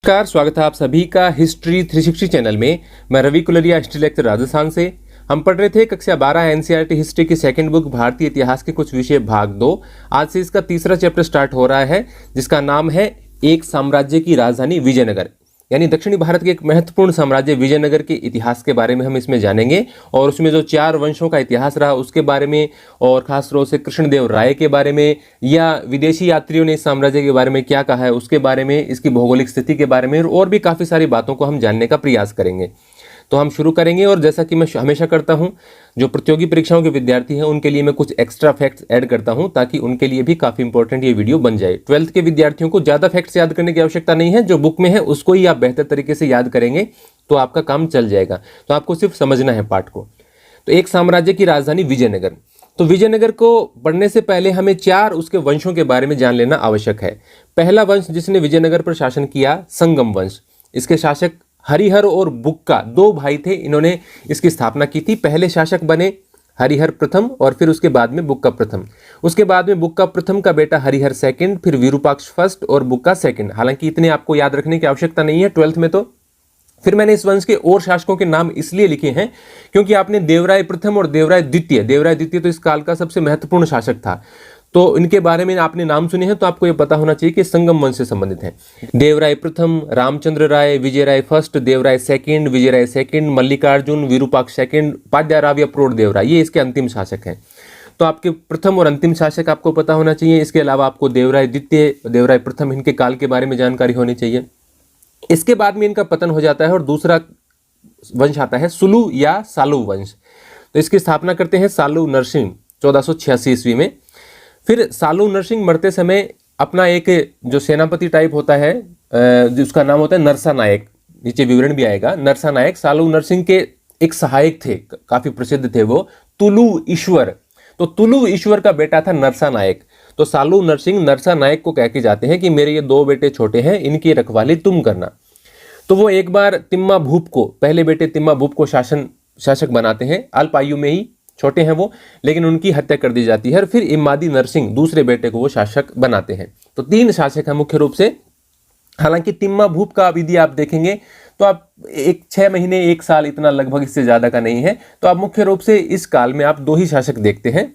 नमस्कार, स्वागत है आप सभी का हिस्ट्री 360 चैनल में। मैं रवि कुलरिया, हिस्ट्री लेक्चर राजस्थान से। हम पढ़ रहे थे कक्षा 12 एनसीईआरटी हिस्ट्री की सेकंड बुक भारतीय इतिहास के कुछ विषय भाग 2। आज से इसका तीसरा चैप्टर स्टार्ट हो रहा है जिसका नाम है एक साम्राज्य की राजधानी विजयनगर, यानी दक्षिणी भारत के एक महत्वपूर्ण साम्राज्य विजयनगर के इतिहास के बारे में हम इसमें जानेंगे और उसमें जो 4 वंशों का इतिहास रहा उसके बारे में, और खास तौर से कृष्णदेव राय के बारे में या विदेशी यात्रियों ने इस साम्राज्य के बारे में क्या कहा है उसके बारे में, इसकी भौगोलिक स्थिति के बारे में और भी काफ़ी सारी बातों को हम जानने का प्रयास करेंगे। तो हम शुरू करेंगे, और जैसा कि मैं हमेशा करता हूं, जो प्रतियोगी परीक्षाओं के विद्यार्थी हैं उनके लिए मैं कुछ एक्स्ट्रा फैक्ट्स ऐड करता हूं ताकि उनके लिए भी काफ़ी इंपॉर्टेंट ये वीडियो बन जाए। 12th के विद्यार्थियों को ज़्यादा फैक्ट्स याद करने की आवश्यकता नहीं है, जो बुक में है उसको ही आप बेहतर तरीके से याद करेंगे तो आपका काम चल जाएगा। तो आपको सिर्फ समझना है पाठ को। तो एक साम्राज्य की राजधानी विजयनगर। तो विजयनगर को पढ़ने से पहले हमें 4 उसके वंशों के बारे में जान लेना आवश्यक है। पहला वंश जिसने विजयनगर पर शासन किया, संगम वंश। इसके शासक हरिहर और बुक्का 2 भाई थे, इन्होंने इसकी स्थापना की थी। पहले शासक बने हरिहर प्रथम और फिर उसके बाद में बुक्का प्रथम। उसके बाद में बुक्का प्रथम का बेटा हरिहर सेकंड, फिर विरूपाक्ष फर्स्ट और बुक्का सेकंड। हालांकि इतने आपको याद रखने की आवश्यकता नहीं है 12th में। तो फिर मैंने इस वंश के और शासकों के नाम इसलिए लिखे हैं क्योंकि आपने देवराय प्रथम और देवराय द्वितीय तो इस काल का सबसे महत्वपूर्ण शासक था, तो इनके बारे में आपने नाम सुने हैं तो आपको ये पता होना चाहिए कि संगम वंश से संबंधित है। देवराय प्रथम, Ramachandra Raya, Vijayaraya first, Devaraya second, Vijayaraya second, Mallikarjuna, Virupaksha second, Padyarao या प्रोढ़ देवराय, ये इसके अंतिम शासक हैं। तो आपके प्रथम और अंतिम शासक आपको पता होना चाहिए। इसके अलावा आपको देवराय द्वितीय, देवराय प्रथम, इनके काल के बारे में जानकारी होनी चाहिए। इसके बाद में इनका पतन हो जाता है और दूसरा वंश आता है सुलु या सालु वंश। तो इसकी स्थापना करते हैं सालु नरसिंह 1486 ईस्वी में। फिर सालु नरसिंह मरते समय अपना एक जो सेनापति टाइप होता है जिसका नाम होता है नरसा नायक, नीचे विवरण भी आएगा। नरसा नायक सालु नरसिंह के एक सहायक थे, काफी प्रसिद्ध थे वो, तुलु ईश्वर। तो तुलु ईश्वर का बेटा था नरसा नायक। तो सालु नरसिंह नरसा नायक को कह के जाते हैं कि मेरे ये 2 बेटे छोटे हैं, इनकी रखवाली तुम करना। तो वो एक बार तिम्मा भूप को, पहले बेटे तिम्मा भूप को शासक बनाते हैं। अल्प आयु में ही, छोटे हैं वो, लेकिन उनकी हत्या कर दी जाती है। और फिर इमादी नरसिंह दूसरे बेटे को वो शासक बनाते हैं। तो 3 शासक हैं मुख्य रूप से। हालांकि तिम्मा भूप का विधि आप देखेंगे तो आप 6 महीने 1 साल, इतना लगभग, इससे ज्यादा का नहीं है। तो आप मुख्य रूप से इस काल में आप 2 ही शासक देखते हैं।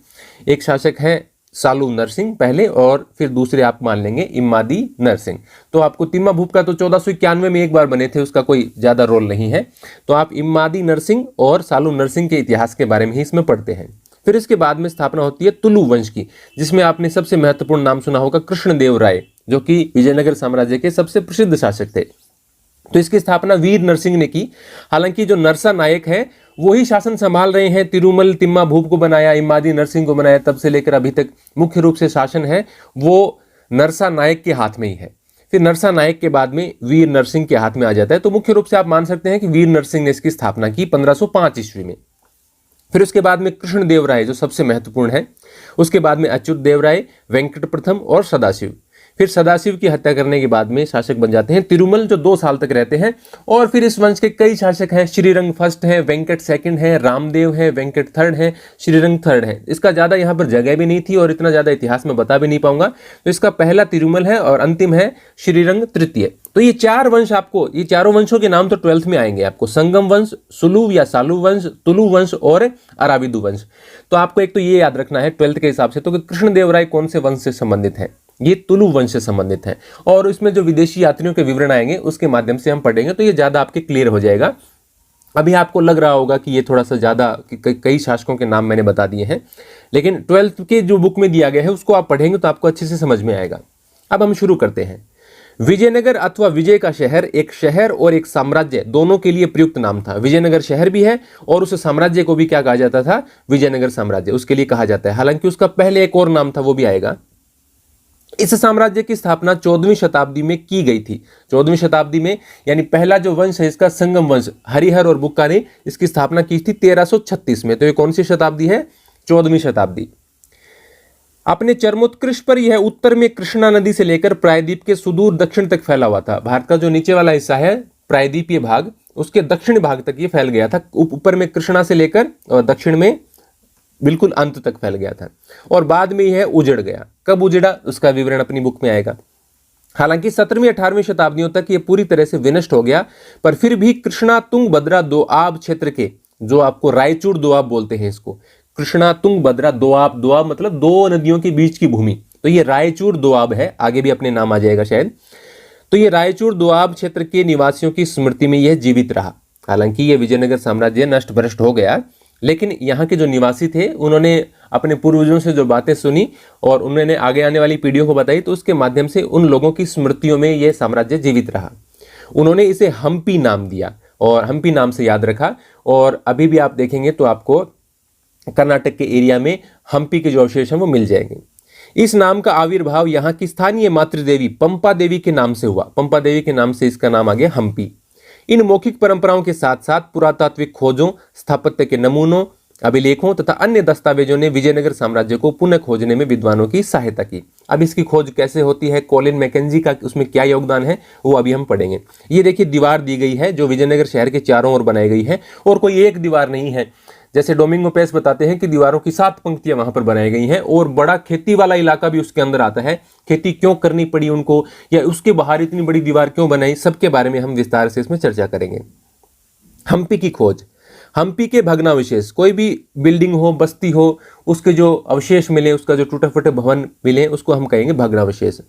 एक शासक है सालु नरसिंह पहले, और फिर दूसरे आप मान लेंगे इमादी नरसिंह। तो आपको तिम्मा भूप का तो 1491 में एक बार बने थे, उसका कोई ज्यादा रोल नहीं है। तो आप इमादी नरसिंह और सालु नरसिंह के इतिहास के बारे में ही इसमें पढ़ते हैं। फिर इसके बाद में स्थापना होती है तुलु वंश की, जिसमें आपने सबसे महत्वपूर्ण नाम सुना होगा कृष्णदेव राय, जो कि विजयनगर साम्राज्य के सबसे प्रसिद्ध शासक थे। तो इसकी स्थापना वीर नरसिंह ने की। हालांकि जो नरसा नायक है वही शासन संभाल रहे हैं। तिरुमल तिम्मा भूप को बनाया, इमादी नरसिंह को बनाया, तब से लेकर अभी तक मुख्य रूप से शासन है वो नरसा नायक के हाथ में ही है। फिर नरसा नायक के बाद में वीर नरसिंह के हाथ में आ जाता है। तो मुख्य रूप से आप मान सकते हैं कि वीर नरसिंह ने इसकी स्थापना की 1505 ईस्वी में। फिर उसके बाद में कृष्णदेव राय जो सबसे महत्वपूर्ण है। उसके बाद में अच्युत देव राय, वेंकट प्रथम और सदाशिव। फिर सदाशिव की हत्या करने के बाद में शासक बन जाते हैं तिरुमल, जो 2 साल तक रहते हैं। और फिर इस वंश के कई शासक हैं। श्रीरंग फर्स्ट है, वेंकट सेकंड है, रामदेव है, वेंकट थर्ड है, श्रीरंग थर्ड है। इसका ज्यादा यहाँ पर जगह भी नहीं थी और इतना ज्यादा इतिहास में बता भी नहीं पाऊंगा। तो इसका पहला तिरुमल है और अंतिम है श्रीरंग तृतीय। तो ये 4 वंश आपको, ये चारों वंशों के नाम तो 12th में आएंगे आपको। संगम वंश, सुलु या सालु वंश, तुलु वंश और अराविदु वंश। तो आपको एक तो ये याद रखना है 12th के हिसाब से तो कि कृष्णदेव राय कौन से वंश से संबंधित है, ये तुलु वंश से संबंधित है। और इसमें जो विदेशी यात्रियों के विवरण आएंगे उसके माध्यम से हम पढ़ेंगे तो ये ज्यादा आपके क्लियर हो जाएगा। अभी आपको लग रहा होगा कि ये थोड़ा सा ज्यादा, कई शासकों के नाम मैंने बता दिए हैं, लेकिन 12th के जो बुक में दिया गया है उसको आप पढ़ेंगे तो आपको अच्छे से समझ में आएगा। अब हम शुरू करते हैं। विजयनगर अथवा विजय का शहर एक शहर और एक साम्राज्य दोनों के लिए प्रयुक्त नाम था। विजयनगर शहर भी है और उस साम्राज्य को भी क्या कहा जाता था, विजयनगर साम्राज्य, उसके लिए कहा जाता है। हालांकि उसका पहले एक और नाम था, वो भी आएगा। इस साम्राज्य की स्थापना 14वीं शताब्दी में की गई थी। 14वीं शताब्दी में, यानी पहला जो वंश है इसका संगम वंश, हरिहर और बुक्का ने इसकी स्थापना की थी 1336 में। तो ये कौन सी शताब्दी है, 14वीं शताब्दी। अपने चरमोत्कृष्ट पर यह उत्तर में कृष्णा नदी से लेकर प्रायद्वीप के सुदूर दक्षिण तक फैला हुआ था। भारत का जो नीचे वाला हिस्सा है प्रायद्वीपीय भाग, उसके दक्षिण भाग तक ये फैल गया था। ऊपर में कृष्णा से लेकर और दक्षिण में बिल्कुल अंत तक फैल गया था और बाद में यह उजड़ गया। कब उजड़ा उसका विवरण अपनी बुक में आएगा। हालांकि 17वीं 18वीं शताब्दियों तक ये पूरी तरह से विनष्ट हो गया, पर फिर भी कृष्णा तुंगभद्रा दोआब क्षेत्र के, जो आपको रायचूर दोआब बोलते हैं इसको, कृष्णा तुंगभद्रा दोआब, दोआब मतलब दो नदियों के बीच की भूमि, तो ये रायचूर दोआब है, आगे भी अपने नाम आ जाएगा शायद। तो ये रायचूर दोआब क्षेत्र के निवासियों की स्मृति में यह जीवित रहा। हालांकि ये विजयनगर साम्राज्य नष्ट भ्रष्ट हो गया, लेकिन यहाँ के जो निवासी थे उन्होंने अपने पूर्वजों से जो बातें सुनी और उन्होंने आगे आने वाली पीढ़ियों को बताई, तो उसके माध्यम से उन लोगों की स्मृतियों में यह साम्राज्य जीवित रहा। उन्होंने इसे हम्पी नाम दिया और हम्पी नाम से याद रखा, और अभी भी आप देखेंगे तो आपको कर्नाटक के एरिया में हम्पी के जो अवशेष हैं वो मिल जाएंगे। इस नाम का आविर्भाव यहाँ की स्थानीय मातृदेवी पंपा देवी के नाम से हुआ। पंपा देवी के नाम से इसका नाम आ गया हम्पी। इन मौखिक परंपराओं के साथ साथ पुरातात्विक खोजों, स्थापत्य के नमूनों, अभिलेखों तथा अन्य दस्तावेजों ने विजयनगर साम्राज्य को पुनः खोजने में विद्वानों की सहायता की। अब इसकी खोज कैसे होती है, कॉलिन मैकेंजी का उसमें क्या योगदान है, वो अभी हम पढ़ेंगे। ये देखिए दीवार दी गई है जो विजयनगर शहर के चारों ओर बनाई गई है, और कोई एक दीवार नहीं है। जैसे डोमिंगो पेस बताते हैं कि दीवारों की 7 पंक्तियां वहां पर बनाई गई हैं, और बड़ा खेती वाला इलाका भी उसके अंदर आता है। खेती क्यों करनी पड़ी उनको, या उसके बाहर इतनी बड़ी दीवार क्यों बनाई, सबके बारे में हम विस्तार से इसमें चर्चा करेंगे। हम्पी की खोज, हम्पी के भग्नावशेष, कोई भी बिल्डिंग हो, बस्ती हो, उसके जो अवशेष मिले, उसका जो टूटे फूटे भवन मिले, उसको हम कहेंगे भग्नावशेष।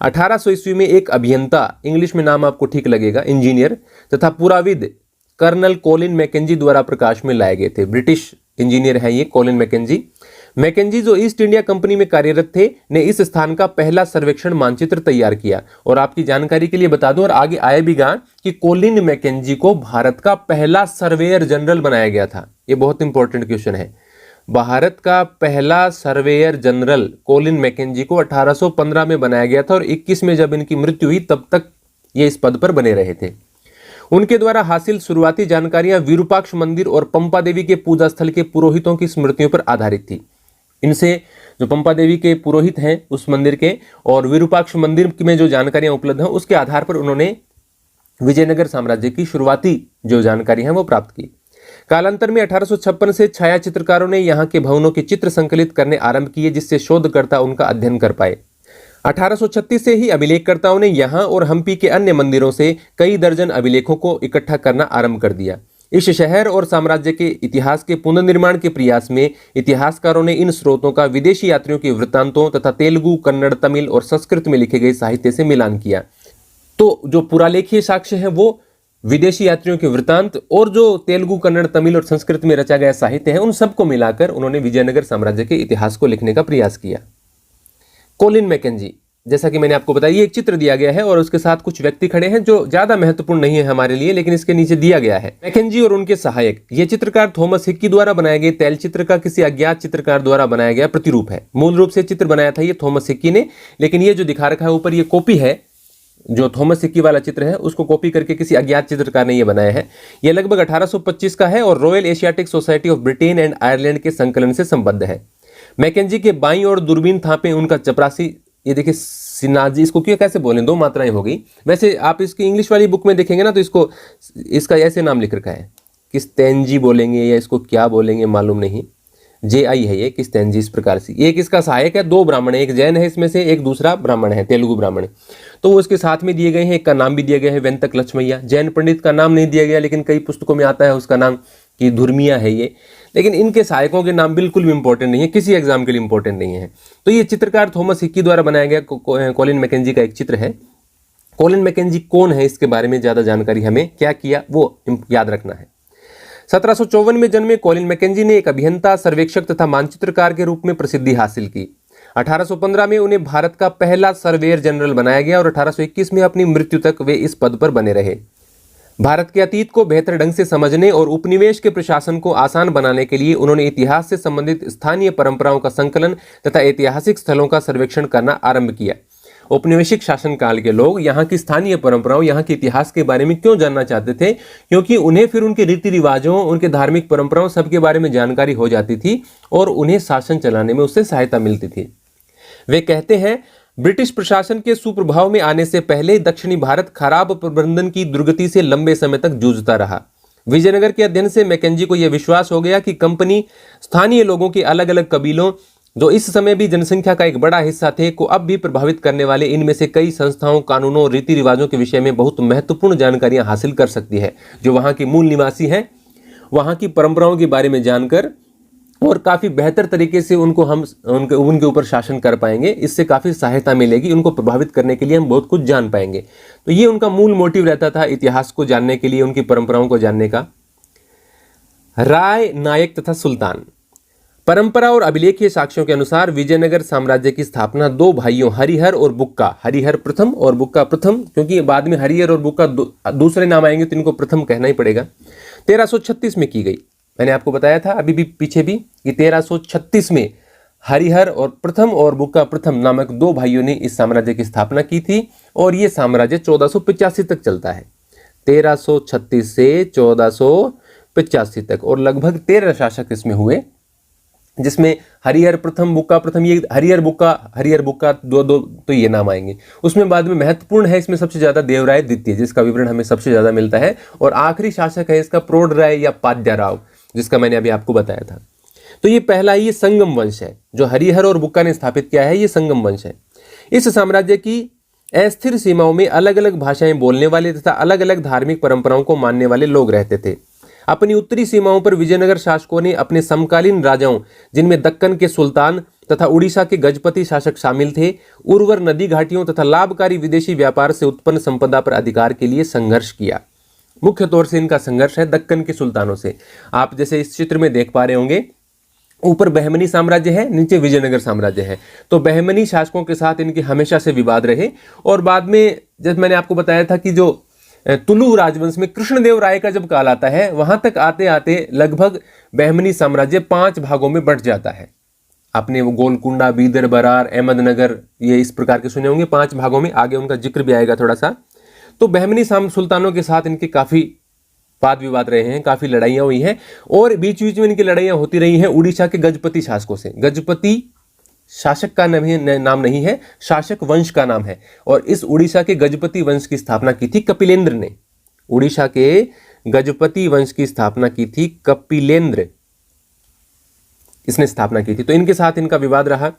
1800 ईस्वी में एक अभियंता, इंग्लिश में नाम आपको ठीक लगेगा, इंजीनियर तथा पुराविद कर्नल कॉलिन मैकेंजी द्वारा प्रकाश में लाए गए थे। ब्रिटिश इंजीनियर है ये कॉलिन मैकेंजी। मैकेंजी जो ईस्ट इंडिया कंपनी में कार्यरत थे, ने इस स्थान का पहला सर्वेक्षण मानचित्र तैयार किया। और आपकी जानकारी के लिए बता दूं, और आगे आए भी गा, कि कॉलिन मैकेंजी को भारत का पहला सर्वेयर जनरल बनाया गया था। ये बहुत इंपॉर्टेंट क्वेश्चन है। भारत का पहला सर्वेयर जनरल कॉलिन मैकेंजी को 1815 में बनाया गया था, और 21 में जब इनकी मृत्यु हुई तब तक ये इस पद पर बने रहे थे। उनके द्वारा हासिल शुरुआती जानकारियां विरूपाक्ष मंदिर और पंपा देवी के पूजा स्थल के पुरोहितों की स्मृतियों पर आधारित थी। इनसे जो पंपा देवी के पुरोहित हैं उस मंदिर के, और विरूपाक्ष मंदिर में जो जानकारियां उपलब्ध हैं, उसके आधार पर उन्होंने विजयनगर साम्राज्य की शुरुआती जो जानकारी है वो प्राप्त की। कालांतर में 1856 से छाया चित्रकारों ने यहाँ के भवनों के चित्र संकलित करने आरंभ किए, जिससे शोधकर्ता उनका अध्ययन कर पाए। 1836 से ही अभिलेखकर्ताओं ने यहाँ और हम्पी के अन्य मंदिरों से कई दर्जन अभिलेखों को इकट्ठा करना आरंभ कर दिया। इस शहर और साम्राज्य के इतिहास के पुनर्निर्माण के प्रयास में इतिहासकारों ने इन स्रोतों का विदेशी यात्रियों के वृत्तांतों तथा तेलुगु, कन्नड़, तमिल और संस्कृत में लिखे गए साहित्य से मिलान किया। तो जो पुरालेखीय साक्ष्य है वो विदेशी यात्रियों के वृत्तांत, और जो तेलुगु, कन्नड़, तमिल और संस्कृत में रचा गया साहित्य है, उन सबको मिलाकर उन्होंने विजयनगर साम्राज्य के इतिहास को लिखने का प्रयास किया। कॉलिन मैकेंजी, जैसा कि मैंने आपको बताया, एक चित्र दिया गया है और उसके साथ कुछ व्यक्ति खड़े हैं जो ज्यादा महत्वपूर्ण नहीं है हमारे लिए, लेकिन इसके नीचे दिया गया है मैकेंजी और उनके सहायक। ये चित्रकार थॉमस हिक्की द्वारा बनाए गए तैलचित्र का किसी अज्ञात चित्रकार द्वारा बनाया गया प्रतिरूप है। मूल रूप से चित्र बनाया था ये थॉमस हिक्की ने, लेकिन ये जो दिखा रखा है ऊपर, ये कॉपी है। जो थॉमस हिक्की वाला चित्र है उसको कॉपी करके किसी अज्ञात चित्रकार ने ये बनाया है। यह लगभग 1825 का है और royal Asiatic society of Britain and Ireland के संकलन से संबद्ध है। मैकेंजी के बाईं और दूरबीन थापे उनका चपरासी, ये देखिए सिनाजी, इसको क्यों कैसे बोलें, 2 मात्राएं हो गई। वैसे आप इसकी इंग्लिश वाली बुक में देखेंगे ना तो इसका ऐसे नाम लिख रखा है, किस्तेंजी बोलेंगे या इसको क्या बोलेंगे मालूम नहीं, JI है ये, किस्तेंजी इस प्रकार से। एक इसका सहायक है, 2 ब्राह्मण है, एक जैन है इसमें से, एक दूसरा ब्राह्मण है, तेलुगु ब्राह्मण, तो वो इसके साथ में दिए गए हैं। एक का नाम भी दिया गया है वेंतक लक्ष्मैया। जैन पंडित का नाम नहीं दिया गया, लेकिन कई पुस्तकों में आता है उसका नाम कि धुर्मिया है ये, लेकिन इनके सहायकों के नाम बिल्कुल भी इंपॉर्टेंट नहीं है, किसी एग्जाम के लिए इंपॉर्टेंट नहीं है। तो ये चित्रकार थॉमस हिक्की द्वारा बनाया गया कॉलिन मैकेंजी का एक चित्र है। कॉलिन मैकेंजी कौन है, इसके बारे में ज्यादा जानकारी हमें क्या किया वो याद रखना है। 1754 में जन्मे कॉलिन मैकेंजी ने एक अभियंता, सर्वेक्षक तथा मानचित्रकार के रूप में प्रसिद्धि हासिल की। 1815 में उन्हें भारत का पहला सर्वेयर जनरल बनाया गया और 1821 में अपनी मृत्यु तक वे इस पद पर बने रहे। भारत के अतीत को बेहतर ढंग से समझने और उपनिवेश के प्रशासन को आसान बनाने के लिए उन्होंने इतिहास से संबंधित स्थानीय परंपराओं का संकलन तथा ऐतिहासिक स्थलों का सर्वेक्षण करना आरंभ किया। औपनिवेशिक शासनकाल के लोग यहाँ की स्थानीय परंपराओं, यहाँ के इतिहास के बारे में क्यों जानना चाहते थे, क्योंकि उन्हें फिर उनके रीति रिवाजों, उनके धार्मिक परंपराओं सबके बारे में जानकारी हो जाती थी और उन्हें शासन चलाने में उससे सहायता मिलती थी। वे कहते हैं, ब्रिटिश प्रशासन के सुप्रभाव में आने से पहले दक्षिणी भारत खराब प्रबंधन की दुर्गति से लंबे समय तक जूझता रहा। विजयनगर के अध्ययन से मैकेंजी को यह विश्वास हो गया कि कंपनी स्थानीय लोगों के अलग अलग कबीलों, जो इस समय भी जनसंख्या का एक बड़ा हिस्सा थे, को अब भी प्रभावित करने वाले इनमें से कई संस्थाओं, कानूनों और रीति रिवाजों के विषय में बहुत महत्वपूर्ण जानकारियां हासिल कर सकती है। जो वहां के मूल निवासी हैं, वहां की परंपराओं के बारे में जानकर और काफ़ी बेहतर तरीके से उनके ऊपर शासन कर पाएंगे। इससे काफ़ी सहायता मिलेगी, उनको प्रभावित करने के लिए हम बहुत कुछ जान पाएंगे। तो ये उनका मूल मोटिव रहता था इतिहास को जानने के लिए, उनकी परंपराओं को जानने का। राय, नायक तथा सुल्तान। परंपरा और अभिलेखीय साक्ष्यों के अनुसार विजयनगर साम्राज्य की स्थापना दो भाइयों हरिहर और बुक्का, हरिहर प्रथम और बुक्का प्रथम, क्योंकि बाद में हरिहर और बुक्का दूसरे नाम आएंगे तो इनको प्रथम कहना ही पड़ेगा, 1336 में की गई। मैंने आपको बताया था अभी भी पीछे भी कि 1336 में हरिहर और प्रथम और बुक्का प्रथम नामक दो भाइयों ने इस साम्राज्य की स्थापना की थी और ये साम्राज्य 1485 तक चलता है। 1336 से 1485 तक, और लगभग 13 शासक इसमें हुए, जिसमें हरिहर प्रथम, बुक्का प्रथम, ये हरिहर बुक्का दो तो ये नाम आएंगे। उसमें बाद में महत्वपूर्ण है इसमें सबसे ज्यादा देवराय द्वितीय, जिसका विवरण हमें सबसे ज्यादा मिलता है, और आखिरी शासक है इसका प्रौढ़ राय या पाद्याराव, जिसका मैंने अभी आपको बताया था। तो ये पहला ये संगम वंश है जो हरिहर और बुक्का ने स्थापित किया है, ये संगम वंश है। इस साम्राज्य की अस्थिर सीमाओं में अलग अलग भाषाएं बोलने वाले तथा अलग अलग धार्मिक परंपराओं को मानने वाले लोग रहते थे। अपनी उत्तरी सीमाओं पर विजयनगर शासकों ने अपने समकालीन राजाओं, जिनमें दक्कन के सुल्तान तथा उड़ीसा के गजपति शासक शामिल थे, उर्वर नदी घाटियों तथा लाभकारी विदेशी व्यापार से उत्पन्न संपदा पर अधिकार के लिए संघर्ष किया। मुख्य तौर से इनका संघर्ष है दक्कन के सुल्तानों से। आप जैसे इस चित्र में देख पा रहे होंगे, ऊपर बहमनी साम्राज्य है, नीचे विजयनगर साम्राज्य है। तो बहमनी शासकों के साथ इनके हमेशा से विवाद रहे, और बाद में जब मैंने आपको बताया था कि जो तुलु राजवंश में कृष्णदेव राय का जब काल आता है, वहां तक आते आते लगभग बहमनी साम्राज्य 5 भागों में बंट जाता है। आपने वो गोलकुंडा, बीदर, बरार, अहमदनगर, ये इस प्रकार के सुने होंगे 5 भागों में, आगे उनका जिक्र भी आएगा थोड़ा सा। तो बहमनी सुल्तानों के साथ इनके काफी वाद विवाद रहे हैं, काफी लड़ाइयां हुई हैं, और बीच बीच में इनकी लड़ाइयां होती रही हैं उड़ीसा के गजपति शासकों से। गजपति शासक का नाम नहीं है, शासक वंश का नाम है, और इस उड़ीसा के गजपति वंश की स्थापना की थी कपिलेंद्र ने। उड़ीसा के गजपति वंश की स्थापना की थी कपिलेंद्र, इसने स्थापना की थी। तो इनके साथ इनका विवाद रहा।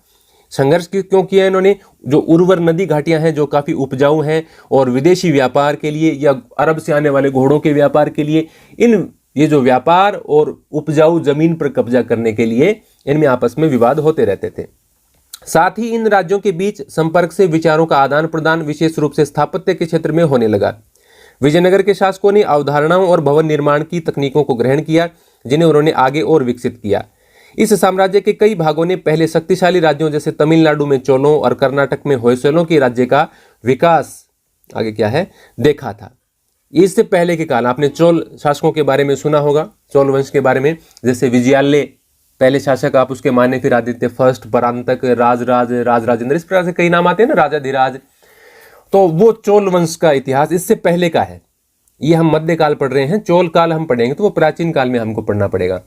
संघर्ष क्यों किया इन्होंने? जो उर्वर नदी घाटियां हैं, जो काफी उपजाऊ हैं, और विदेशी व्यापार के लिए या अरब से आने वाले घोड़ों के व्यापार के लिए, ये जो व्यापार और उपजाऊ जमीन पर कब्जा करने के लिए इनमें आपस में विवाद होते रहते थे। साथ ही इन राज्यों के बीच संपर्क से विचारों का आदान प्रदान विशेष रूप से स्थापत्य के क्षेत्र में होने लगा। विजयनगर के शासकों ने अवधारणाओं और भवन निर्माण की तकनीकों को ग्रहण किया, जिन्हें उन्होंने आगे और विकसित किया। इस साम्राज्य के कई भागों ने पहले शक्तिशाली राज्यों जैसे तमिलनाडु में चोलों और कर्नाटक में होयसलों के राज्य का विकास आगे क्या है देखा था। इससे पहले के काल आपने चोल शासकों के बारे में सुना होगा, चोल वंश के बारे में, जैसे विजयालय पहले शासक आप उसके माने, फिर आदित्य फर्स्ट, परांतक, राजराजेंद्र, इस प्रकार से कई नाम आते हैं ना, राजाधिराज। तो वो चोल वंश का इतिहास इससे पहले का है। ये हम मध्यकाल पढ़ रहे हैं, चोल काल हम पढ़ेंगे तो वो प्राचीन काल में हमको पढ़ना पड़ेगा।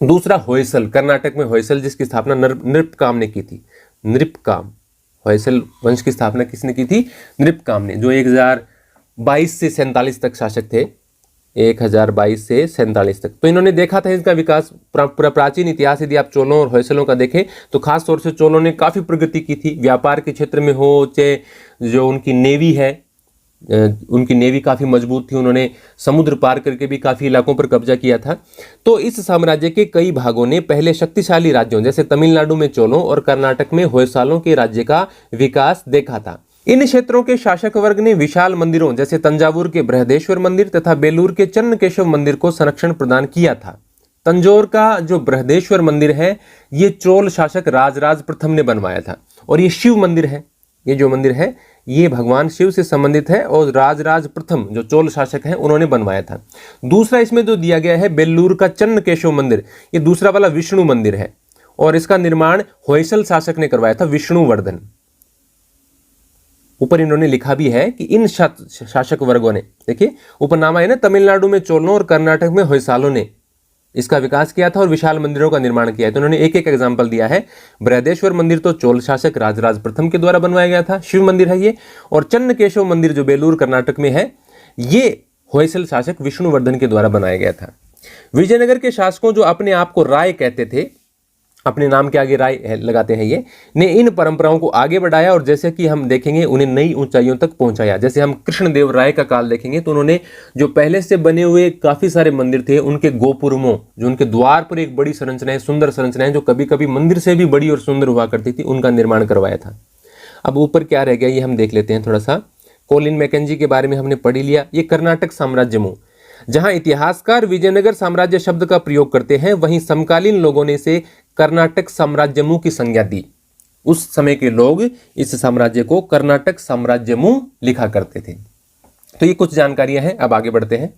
दूसरा होयसल, कर्नाटक में होयसल, जिसकी स्थापना नृपकाम ने की थी। नृपकाम, होयसल वंश की स्थापना किसने की थी? नृपकाम ने, जो 1022 से 47 तक शासक थे, 1022 से 47 तक। तो इन्होंने देखा था इसका विकास। पूरा प्राचीन इतिहास यदि आप चोलों और होयसलों का देखें तो खास तौर से चोलों ने काफी प्रगति की थी, व्यापार के क्षेत्र में हो, चाहे जो उनकी नेवी है, उनकी नेवी काफी मजबूत थी, उन्होंने समुद्र पार करके भी काफी इलाकों पर कब्जा किया था। तो इस साम्राज्य के कई भागों ने पहले शक्तिशाली राज्यों जैसे तमिलनाडु में चोलों और कर्नाटक में होयसालों के राज्य का विकास देखा था। इन क्षेत्रों के शासक वर्ग ने विशाल मंदिरों जैसे तंजावुर के बृहदेश्वर मंदिर तथा बेलूर के चन्नकेशव मंदिर को संरक्षण प्रदान किया था। तंजौर का जो बृहदेश्वर मंदिर है, ये चोल शासक राजराज प्रथम ने बनवाया था, और ये शिव मंदिर है। ये जो मंदिर है ये भगवान शिव से संबंधित है, और राजराज प्रथम जो चोल शासक हैं उन्होंने बनवाया था। दूसरा इसमें जो दिया गया है बेल्लूर का चन्नकेशव मंदिर, ये दूसरा वाला विष्णु मंदिर है, और इसका निर्माण होयसल शासक ने करवाया था, विष्णुवर्धन। ऊपर इन्होंने लिखा भी है कि इन शासक वर्गों ने, देखिए ऊपर नाम है ना, तमिलनाडु में चोलों और कर्नाटक में होयसालों ने इसका विकास किया था और विशाल मंदिरों का निर्माण किया है। तो उन्होंने एक एक एग्जाम्पल दिया है। बृहदेश्वर मंदिर तो चोल शासक राजराज प्रथम के द्वारा बनवाया गया था, शिव मंदिर है ये, और चन्नकेशव मंदिर जो बेलूर कर्नाटक में है, ये होयसल शासक विष्णुवर्धन के द्वारा बनाया गया था। विजयनगर के शासकों जो अपने आप को राय कहते थे, अपने नाम के आगे राय लगाते हैं ये, ने इन परंपराओं को आगे बढ़ाया और जैसे कि हम देखेंगे उन्हें नई ऊंचाइयों तक पहुंचाया। जैसे हम कृष्णदेव राय का काल देखेंगे तो उन्होंने जो पहले से बने हुए काफी सारे मंदिर थे, उनके गोपुरमों, जो उनके द्वार पर एक बड़ी संरचनाएं, सुंदर संरचनाएं जो कभी कभी मंदिर से भी बड़ी और सुंदर हुआ करती थी, उनका निर्माण करवाया था। अब ऊपर क्या रह गया ये हम देख लेते हैं थोड़ा सा। कोलिन मैकेंजी के बारे में हमने पढ़ ही लिया। ये कर्नाटक साम्राज्य मुंह, जहां इतिहासकार विजयनगर साम्राज्य शब्द का प्रयोग करते हैं, वहीं समकालीन लोगों ने इसे कर्नाटक साम्राज्यमु की संज्ञा दी। उस समय के लोग इस साम्राज्य को कर्नाटक साम्राज्यमु लिखा करते थे। तो ये कुछ जानकारियां हैं। अब आगे बढ़ते हैं।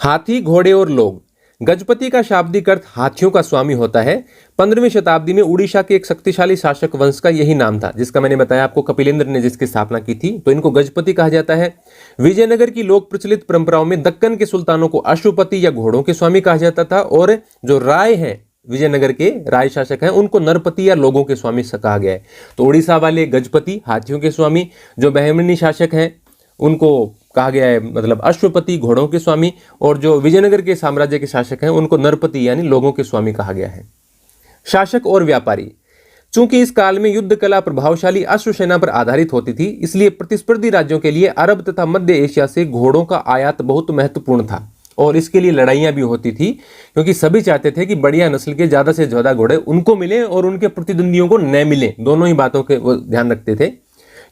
हाथी, घोड़े और लोग। गजपति का शाब्दिक अर्थ हाथियों का स्वामी होता है। 15वीं शताब्दी में उड़ीसा के एक शक्तिशाली शासक वंश का यही नाम था, जिसका मैंने बताया आपको, कपिलेंद्र ने जिसकी स्थापना की थी, तो इनको गजपति कहा जाता है। विजयनगर की लोक प्रचलित परंपराओं में दक्कन के सुल्तानों को अश्वपति या घोड़ों के स्वामी कहा जाता था, और जो राय है, विजयनगर के राय शासक हैं, उनको नरपति या लोगों के स्वामी कहा गया है। तो उड़ीसा वाले गजपति, हाथियों के स्वामी, जो बहमनी शासक हैं उनको कहा गया है मतलब अश्वपति, घोड़ों के स्वामी, और जो विजयनगर के साम्राज्य के शासक हैं उनको नरपति यानी लोगों के स्वामी कहा गया है। शासक और व्यापारी। चूंकि इस काल में युद्ध कला प्रभावशाली अश्वसेना पर आधारित होती थी, इसलिए प्रतिस्पर्धी राज्यों के लिए अरब तथा मध्य एशिया से घोड़ों का आयात बहुत महत्वपूर्ण था, और इसके लिए लड़ाइयां भी होती थी, क्योंकि सभी चाहते थे कि बढ़िया नस्ल के ज्यादा से ज्यादा घोड़े उनको मिले और उनके प्रतिद्वंदियों को न मिले। दोनों ही बातों के वो ध्यान रखते थे।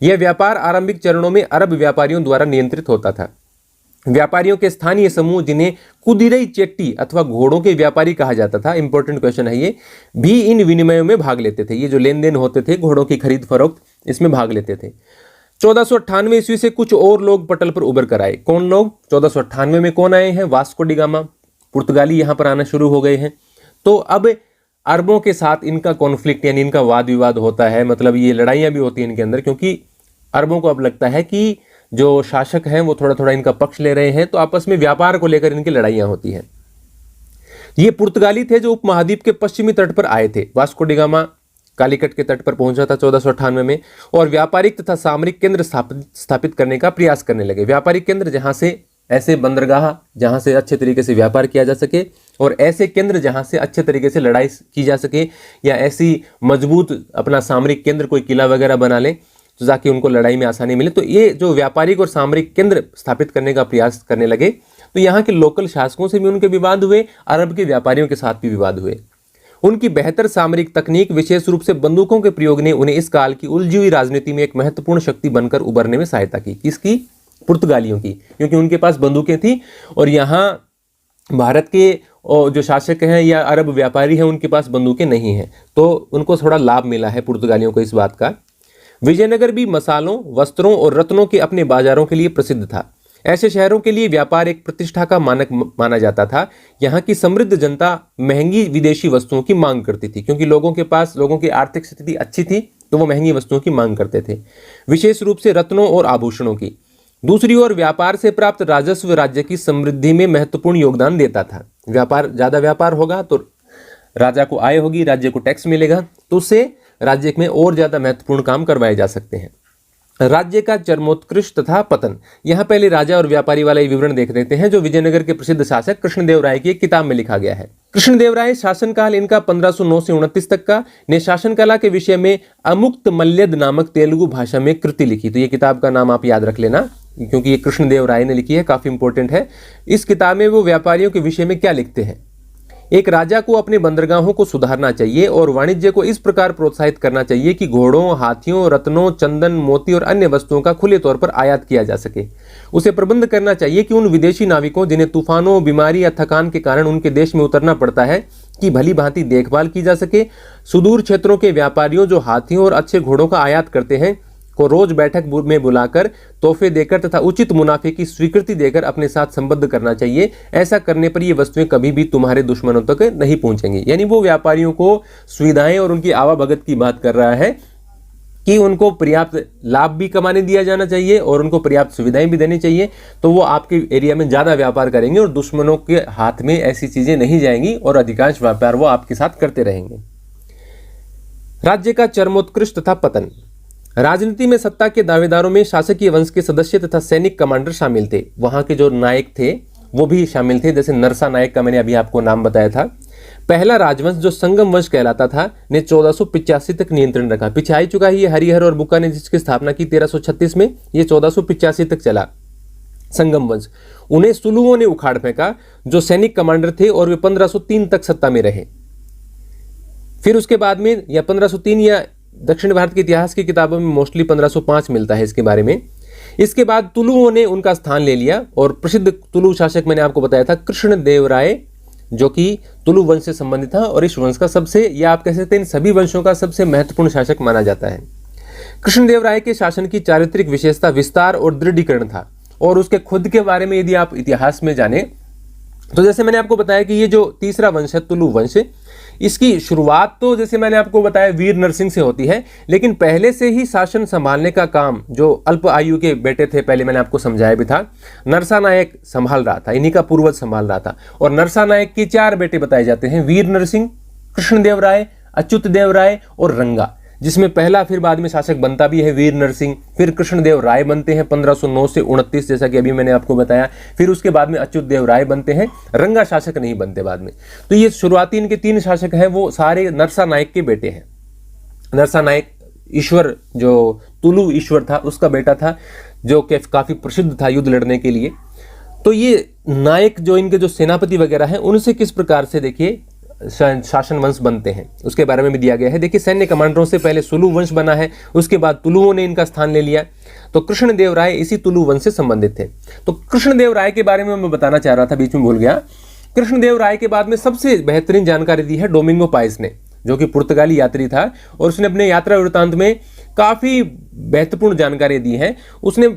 यह व्यापार आरंभिक चरणों में अरब व्यापारियों द्वारा नियंत्रित होता था। व्यापारियों के स्थानीय समूह, जिन्हें कुदिरई चेट्टी अथवा घोड़ों के व्यापारी कहा जाता था, इंपॉर्टेंट क्वेश्चन है ये, भी इन विनिमयों में भाग लेते थे। ये जो लेन देन होते थे घोड़ों की खरीद फरोख्त, इसमें भाग लेते थे। 1498 ईस्वी से कुछ और लोग पटल पर उभर कर आए। कौन लोग? 1498 में कौन आए हैं? वास्को डी गामा, पुर्तगाली यहां पर आना शुरू हो गए हैं। तो अब अरबों के साथ इनका कॉन्फ्लिक्ट यानी इनका वाद विवाद होता है, मतलब ये लड़ाइयां भी होती हैं इनके अंदर, क्योंकि अरबों को अब लगता है कि जो शासक हैं वो थोड़ा थोड़ा इनका पक्ष ले रहे हैं, तो आपस में व्यापार को लेकर इनकी लड़ाइयां होती हैं। ये पुर्तगाली थे जो उपमहाद्वीप के पश्चिमी तट पर आए थे। वास्को डी गामा कालीकट के तट पर पहुंचा था 1498 में, और व्यापारिक तथा सामरिक केंद्र स्थापित करने का प्रयास करने लगे। व्यापारिक केंद्र जहां से ऐसे बंदरगाह जहां से अच्छे तरीके से व्यापार किया जा सके, और ऐसे केंद्र जहां से अच्छे तरीके से लड़ाई की जा सके, या ऐसी मजबूत अपना सामरिक केंद्र कोई किला वगैरह बना ले तो ताकि उनको लड़ाई में आसानी मिले। तो ये जो व्यापारिक और सामरिक केंद्र स्थापित करने का प्रयास करने लगे, तो यहाँ के लोकल शासकों से भी उनके विवाद हुए, अरब के व्यापारियों के साथ भी विवाद हुए। उनकी बेहतर सामरिक तकनीक, विशेष रूप से बंदूकों के प्रयोग ने उन्हें इस काल की उलझी हुई राजनीति में एक महत्वपूर्ण शक्ति बनकर उभरने में सहायता की। किसकी? पुर्तगालियों की, क्योंकि उनके पास बंदूकें थी, और यहाँ भारत के जो शासक हैं या अरब व्यापारी हैं उनके पास बंदूकें नहीं हैं, तो उनको थोड़ा लाभ मिला है पुर्तगालियों को इस बात का। विजयनगर भी मसालों, वस्त्रों और रत्नों के अपने बाजारों के लिए प्रसिद्ध था। ऐसे शहरों के लिए व्यापार एक प्रतिष्ठा का मानक माना जाता था। यहाँ की समृद्ध जनता महंगी विदेशी वस्तुओं की मांग करती थी, क्योंकि लोगों की आर्थिक स्थिति अच्छी थी, तो वो महंगी वस्तुओं की मांग करते थे, विशेष रूप से रत्नों और आभूषणों की। दूसरी ओर व्यापार से प्राप्त राजस्व राज्य की समृद्धि में महत्वपूर्ण योगदान देता था। ज्यादा व्यापार होगा तो राजा को आय होगी, राज्य को टैक्स मिलेगा, तो उससे राज्य में और ज्यादा महत्वपूर्ण काम करवाए जा सकते हैं। राज्य का चरमोत्कृष्ट तथा पतन। यहाँ पहले राजा और व्यापारी वाला विवरण देख लेते हैं, जो विजयनगर के प्रसिद्ध शासक कृष्णदेव राय की एक किताब में लिखा गया है। कृष्णदेव राय शासनकाल इनका 1509 से 29 तक का, ने शासन कला के विषय में अमुक्त मल्यद नामक तेलुगु भाषा में कृति लिखी। तो ये किताब का नाम आप याद रख लेना, क्योंकि ये कृष्णदेव राय ने लिखी है, काफी इंपॉर्टेंट है। इस किताब में वो व्यापारियों के विषय में क्या लिखते हैं? एक राजा को अपने बंदरगाहों को सुधारना चाहिए और वाणिज्य को इस प्रकार प्रोत्साहित करना चाहिए कि घोड़ों, हाथियों, रत्नों, चंदन, मोती और अन्य वस्तुओं का खुले तौर पर आयात किया जा सके। उसे प्रबंध करना चाहिए कि उन विदेशी नाविकों, जिन्हें तूफानों, बीमारी या थकान के कारण उनके देश में उतरना पड़ता है, की भली भांति देखभाल की जा सके। सुदूर क्षेत्रों के व्यापारियों जो हाथियों और अच्छे घोड़ों का आयात करते हैं को रोज बैठक में बुलाकर तोहफे देकर तथा उचित मुनाफे की स्वीकृति देकर अपने साथ संबद्ध करना चाहिए। ऐसा करने पर ये वस्तुएं कभी भी तुम्हारे दुश्मनों तक नहीं पहुंचेंगी। यानी वो व्यापारियों को सुविधाएं और उनकी आवाभगत की बात कर रहा है कि उनको पर्याप्त लाभ भी कमाने दिया जाना चाहिए और उनको पर्याप्त सुविधाएं भी देनी चाहिए, तो वो आपके एरिया में ज्यादा व्यापार करेंगे और दुश्मनों के हाथ में ऐसी चीजें नहीं जाएंगी और अधिकांश व्यापार वो आपके साथ करते रहेंगे। राज्य का चरमोत्कृष्ट तथा पतन। राजनीति में सत्ता के दावेदारों में शासकीय वंश के सदस्य तथा सैनिक कमांडर शामिल थे। वहां के जो नायक थे वो भी शामिल थे, जैसे नरसा नायक का मैंने अभी आपको नाम बताया था। पहला राजवंश जो संगम वंश कहलाता था ने 1485 तक नियंत्रण रखा। पीछे आ चुका है ये हरिहर और बुक्का ने जिसकी स्थापना की 1336 में, ये 1485 तक चला संगम वंश। उन्हें सुलुओं ने उखाड़ फेंका जो सैनिक कमांडर थे और वे 1503 तक सत्ता में रहे। फिर उसके बाद में या 1503 या दक्षिण भारत के इतिहास की किताबों में मोस्टली 1505 मिलता है इसके बारे में। इसके बाद तुलुओं ने उनका स्थान ले लिया और प्रसिद्ध तुलु शासक मैंने आपको बताया था कृष्णदेवराय, जो कि तुलु वंश से संबंधित था और इस वंश का सबसे, या आप कह सकते हैं सभी वंशों का सबसे महत्वपूर्ण शासक माना जाता है। कृष्णदेवराय के शासन की चारित्रिक विशेषता विस्तार और दृढ़ीकरण था। और उसके खुद के बारे में यदि आप इतिहास में जाने तो जैसे मैंने आपको बताया कि ये जो तीसरा वंश है तुलु वंश, इसकी शुरुआत तो जैसे मैंने आपको बताया वीर नरसिंह से होती है, लेकिन पहले से ही शासन संभालने का काम जो अल्प आयु के बेटे थे, पहले मैंने आपको समझाया भी था, नरसा नायक संभाल रहा था, इन्हीं का पूर्वज संभाल रहा था। और नरसा नायक के 4 बेटे बताए जाते हैं, वीर नरसिंह, कृष्णदेवराय, अच्युत देवराय और रंगा, जिसमें पहला फिर बाद में शासक बनता भी है वीर नरसिंह। फिर कृष्णदेव राय बनते हैं 1509 से 29, जैसा कि अभी मैंने आपको बताया। फिर उसके बाद में अच्युत देव राय बनते हैं, रंगा शासक नहीं बनते बाद में। तो ये शुरुआती इनके 3 शासक हैं, वो सारे नरसा नायक के बेटे हैं। नरसा नायक ईश्वर, जो तुलु ईश्वर था उसका बेटा था, जो काफी प्रसिद्ध था युद्ध लड़ने के लिए। तो ये नायक जो इनके जो सेनापति वगैरह हैं, उनसे किस प्रकार से देखिए शासन वंश बनते हैं उसके बारे में भी दिया गया है। देखिए सैन्य कमांडरों से पहले सुलु वंश बना है, उसके बाद तुलुओं ने इनका स्थान ले लिया। तो कृष्णदेव राय इसी तुलु वंश से संबंधित थे। तो कृष्णदेव राय के बारे में मैं बताना चाह रहा था, बीच में भूल गया। कृष्णदेव राय के बाद में सबसे बेहतरीन जानकारी दी है डोमिंगो पाइस ने, जो कि पुर्तगाली यात्री था और उसने अपने यात्रा वृत्तांत में काफी महत्वपूर्ण जानकारी दी है। उसने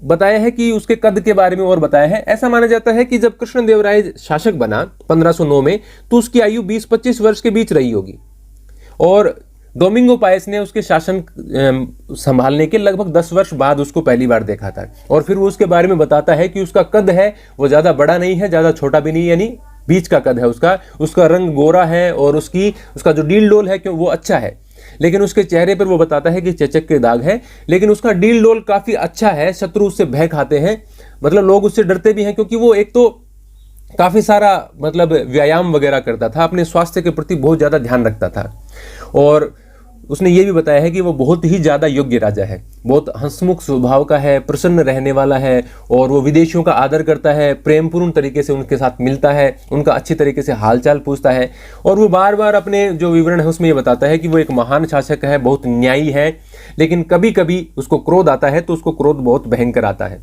बताया है कि उसके कद के बारे में और बताया है। ऐसा माना जाता है कि जब कृष्णदेवराय शासक बना 1509 में, तो उसकी आयु 20-25 वर्ष के बीच रही होगी। और डोमिंगो पाइस ने उसके शासन संभालने के लगभग 10 वर्ष बाद उसको पहली बार देखा था। और फिर वो उसके बारे में बताता है कि उसका कद है वो ज्यादा बड़ा नहीं है, ज्यादा छोटा भी नहीं, यानी बीच का कद है उसका रंग गोरा है और उसका जो डील डोल है क्यों वो अच्छा है। लेकिन उसके चेहरे पर वो बताता है कि चेचक के दाग है, लेकिन उसका डील डोल काफी अच्छा है, शत्रु उससे भय खाते हैं, मतलब लोग उससे डरते भी हैं, क्योंकि वो एक तो काफी सारा मतलब व्यायाम वगैरह करता था, अपने स्वास्थ्य के प्रति बहुत ज्यादा ध्यान रखता था। और उसने ये भी बताया है कि वो बहुत ही ज्यादा योग्य राजा है, बहुत हंसमुख स्वभाव का है, प्रसन्न रहने वाला है, और वो विदेशियों का आदर करता है, प्रेमपूर्ण तरीके से उनके साथ मिलता है, उनका अच्छी तरीके से हालचाल पूछता है। और वो बार बार अपने जो विवरण है उसमें ये बताता है कि वो एक महान शासक है, बहुत न्यायी है, लेकिन कभी कभी उसको क्रोध आता है तो उसको क्रोध बहुत भयंकर आता है।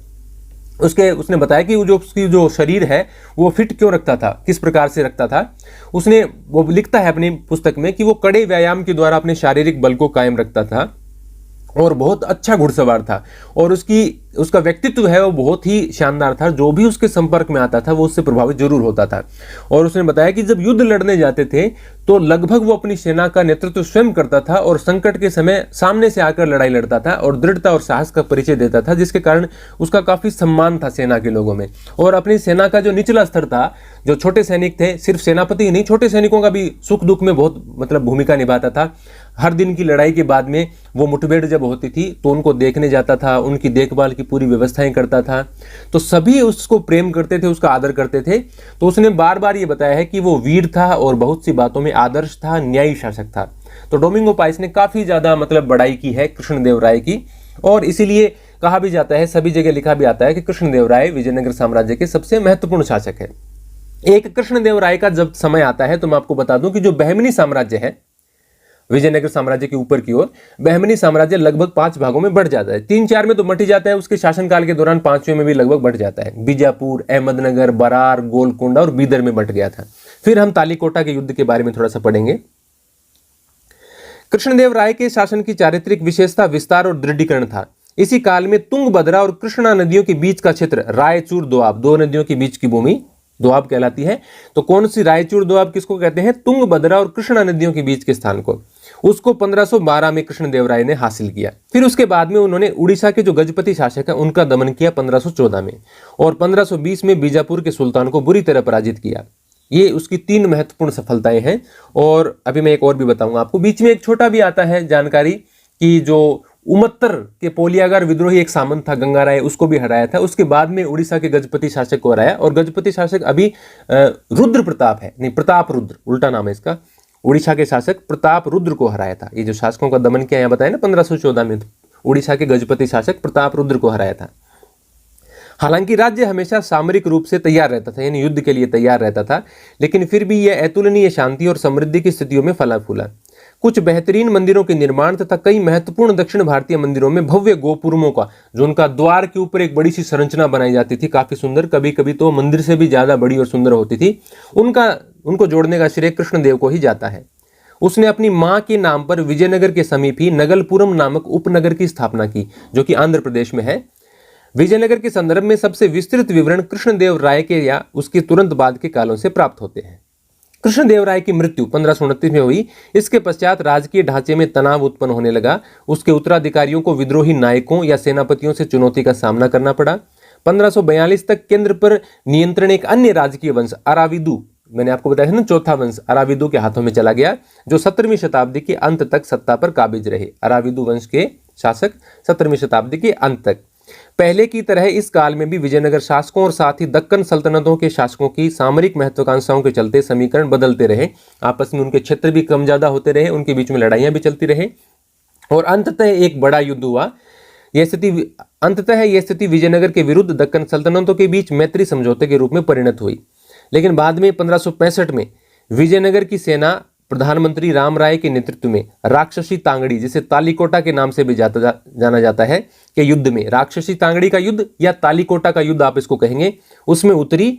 उसने बताया कि उसकी जो शरीर है वो फिट क्यों रखता था, किस प्रकार से रखता था। वो लिखता है अपनी पुस्तक में कि वो कड़े व्यायाम के द्वारा अपने शारीरिक बल को कायम रखता था और बहुत अच्छा घुड़सवार था। और उसका व्यक्तित्व है वो बहुत ही शानदार था, जो भी उसके संपर्क में आता था वो उससे प्रभावित जरूर होता था। और उसने बताया कि जब युद्ध लड़ने जाते थे तो लगभग वो अपनी सेना का नेतृत्व स्वयं करता था और संकट के समय सामने से आकर लड़ाई लड़ता था और दृढ़ता और साहस का परिचय देता था, जिसके कारण उसका काफी सम्मान था सेना के लोगों में। और अपनी सेना का जो निचला स्तर था, जो छोटे सैनिक थे, सिर्फ सेनापति ही नहीं, छोटे सैनिकों का भी सुख दुख में बहुत मतलब भूमिका निभाता था। हर दिन की लड़ाई के बाद में वो मुठभेड़ जब होती थी तो उनको देखने जाता था, उनकी देखभाल की पूरी व्यवस्थाएं करता था। तो सभी उसको प्रेम करते थे, उसका आदर करते थे। तो उसने बार बार ये बताया है कि वो वीर था और बहुत सी बातों में आदर्श था, न्यायी शासक था। तो डोमिंगो पाइस ने काफी ज्यादा मतलब बड़ाई की है कृष्णदेव राय की, और इसीलिए कहा भी जाता है, सभी जगह लिखा भी आता है कि कृष्णदेव राय विजयनगर साम्राज्य के सबसे महत्वपूर्ण शासक है। एक कृष्णदेव राय का जब समय आता है तो मैं आपको बता दूं कि जो बहमनी साम्राज्य है विजयनगर साम्राज्य के ऊपर की ओर, बहमनी साम्राज्य लगभग 5 भागों में बढ़ जाता है। 3-4 में तो मट ही जाता है, उसके शासनकाल के दौरान 5वें में भी लगभग बढ़ जाता है। बीजापुर, अहमदनगर, बरार, गोलकोंडा और बीदर में बट गया था। फिर हम तालीकोटा के युद्ध के बारे में थोड़ा सा पढ़ेंगे। कृष्णदेव राय के शासन की चारित्रिक विशेषता विस्तार और दृढ़ीकरण था। इसी काल में तुंगभद्रा और कृष्णा नदियों के बीच का क्षेत्र रायचूर दोआब, 2 नदियों के बीच की भूमि दोआब कहलाती है। तो कौन सी रायचूर दोआब किसको कहते हैं? तुंगभद्रा और कृष्णा नदियों के बीच के स्थान को। उसको 1512 में कृष्णदेव राय ने हासिल किया। फिर उसके बाद में उन्होंने उड़ीसा के जो गजपति शासक है उनका दमन किया 1514 में, और 1520 में बीजापुर के सुल्तान को बुरी तरह पराजित किया। ये उसकी 3 महत्वपूर्ण सफलताएं हैं। और अभी मैं एक और भी बताऊंगा आपको। बीच में एक छोटा भी आता है जानकारी कि जो उमत्तर के पोलियागार विद्रोही एक सामंत था गंगाराय, उसको भी हराया था। उसके बाद में उड़ीसा के गजपति शासक को हराया, और गजपति शासक अभी रुद्र प्रताप है, नहीं प्रताप रुद्र उल्टा नाम है इसका। उड़ीसा के शासक प्रताप रुद्र को हराया था। ये जो शासकों का दमन किया यहाँ बताया ना 1514 में, उड़ीसा के गजपति शासक प्रताप रुद्र को हराया था। हालांकि राज्य हमेशा सामरिक रूप से तैयार रहता था, यानी युद्ध के लिए तैयार रहता था, लेकिन फिर भी यह अतुलनीय शांति और समृद्धि की स्थितियों में फला फूला। कुछ बेहतरीन मंदिरों के निर्माण तथा कई महत्वपूर्ण दक्षिण भारतीय मंदिरों में भव्य गोपुरमों का, जो उनका द्वार के ऊपर एक बड़ी सी संरचना बनाई जाती थी, काफी सुंदर, कभी कभी तो मंदिर से भी ज्यादा बड़ी और सुंदर होती थी, उनको जोड़ने का श्रेय कृष्णदेव को ही जाता है। उसने अपनी मां के नाम पर विजयनगर के समीप ही नगलपुरम नामक उपनगर की स्थापना की, जो कि आंध्र प्रदेश में है। विजयनगर के संदर्भ में सबसे विस्तृत विवरण कृष्णदेव राय के या उसके तुरंत बाद के कालों से प्राप्त होते हैं। कृष्णदेव राय की मृत्यु 1529 में हुई। इसके पश्चात राजकीय ढांचे में तनाव उत्पन्न होने लगा। उसके उत्तराधिकारियों को विद्रोही नायकों या सेनापतियों से चुनौती का सामना करना पड़ा। 1542 तक केंद्र पर नियंत्रण एक अन्य राजकीय वंश अराविदु, मैंने आपको बताया था ना चौथा वंश अराविदु के हाथों में चला गया, जो 17वीं शताब्दी के अंत तक सत्ता पर काबिज रहे। अराविदु वंश के शासक 17वीं शताब्दी के अंत तक। पहले की तरह इस काल में भी विजयनगर शासकों और साथ ही दक्कन सल्तनतों के शासकों की सामरिक महत्वाकांक्षाओं के चलते समीकरण बदलते रहे। आपस में उनके क्षेत्र भी कम ज्यादा होते रहे, उनके बीच में लड़ाइयां भी चलती रहे, और अंततः एक बड़ा युद्ध हुआ। यह स्थिति विजयनगर के विरुद्ध दक्कन सल्तनतों के बीच मैत्री समझौते के रूप में परिणत हुई। लेकिन बाद में 1565 में विजयनगर की सेना प्रधानमंत्री राम राय के नेतृत्व में राक्षसी तांगड़ी, जिसे तालीकोटा के नाम से भी जाना जाता है, के युद्ध में, राक्षसी तांगड़ी का युद्ध या तालीकोटा का युद्ध आप इसको कहेंगे, उसमें उतरी।